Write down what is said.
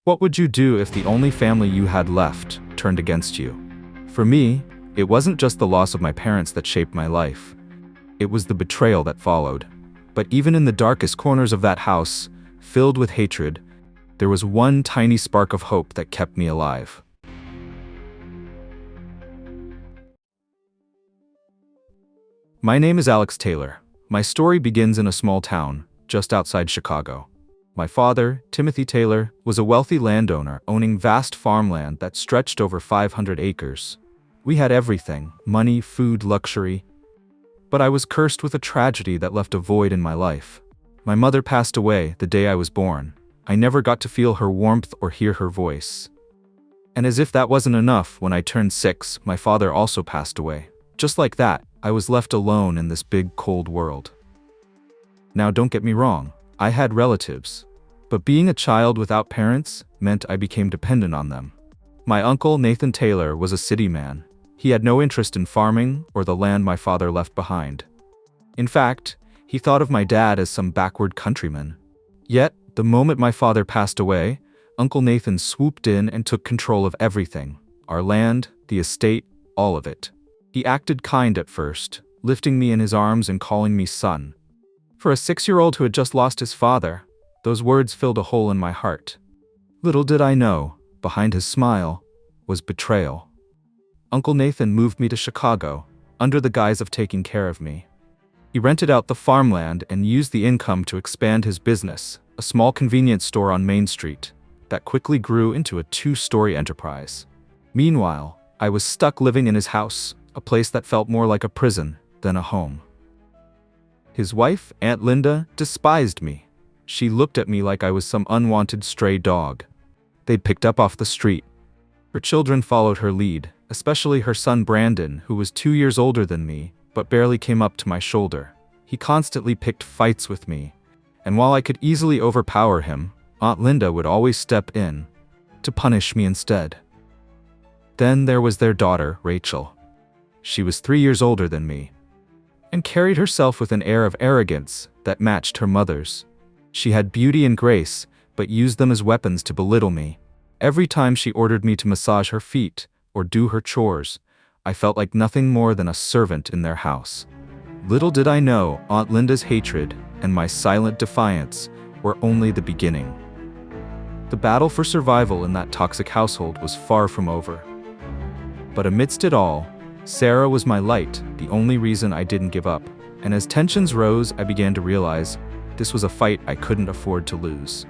What would you do if the only family you had left turned against you? For me, it wasn't just the loss of my parents that shaped my life. It was the betrayal that followed. But even in the darkest corners of that house, filled with hatred, there was one tiny spark of hope that kept me alive. My name is Alex Taylor. My story begins in a small town, just outside Chicago. My father, Timothy Taylor, was a wealthy landowner owning vast farmland that stretched over 500 acres. We had everything: money, food, luxury. But I was cursed with a tragedy that left a void in my life. My mother passed away the day I was born. I never got to feel her warmth or hear her voice. And as if that wasn't enough, when I turned 6, my father also passed away. Just like that, I was left alone in this big, cold world. Now, don't get me wrong, I had relatives. But being a child without parents meant I became dependent on them. My uncle, Nathan Taylor, was a city man. He had no interest in farming or the land my father left behind. In fact, he thought of my dad as some backward countryman. Yet, the moment my father passed away, Uncle Nathan swooped in and took control of everything: our land, the estate, all of it. He acted kind at first, lifting me in his arms and calling me son. For a 6-year-old who had just lost his father, those words filled a hole in my heart. Little did I know, behind his smile was betrayal. Uncle Nathan moved me to Chicago, under the guise of taking care of me. He rented out the farmland and used the income to expand his business, a small convenience store on Main Street, that quickly grew into a 2-story enterprise. Meanwhile, I was stuck living in his house, a place that felt more like a prison than a home. His wife, Aunt Linda, despised me. She looked at me like I was some unwanted stray dog they'd picked up off the street. Her children followed her lead, especially her son Brandon, who was 2 years older than me, but barely came up to my shoulder. He constantly picked fights with me, and while I could easily overpower him, Aunt Linda would always step in to punish me instead. Then there was their daughter, Rachel. She was 3 years older than me, and carried herself with an air of arrogance that matched her mother's. She had beauty and grace, but used them as weapons to belittle me. Every time she ordered me to massage her feet or do her chores, I felt like nothing more than a servant in their house. Little did I know, Aunt Linda's hatred and my silent defiance were only the beginning. The battle for survival in that toxic household was far from over. But amidst it all, Sarah was my light, the only reason I didn't give up. And as tensions rose, I began to realize this was a fight I couldn't afford to lose.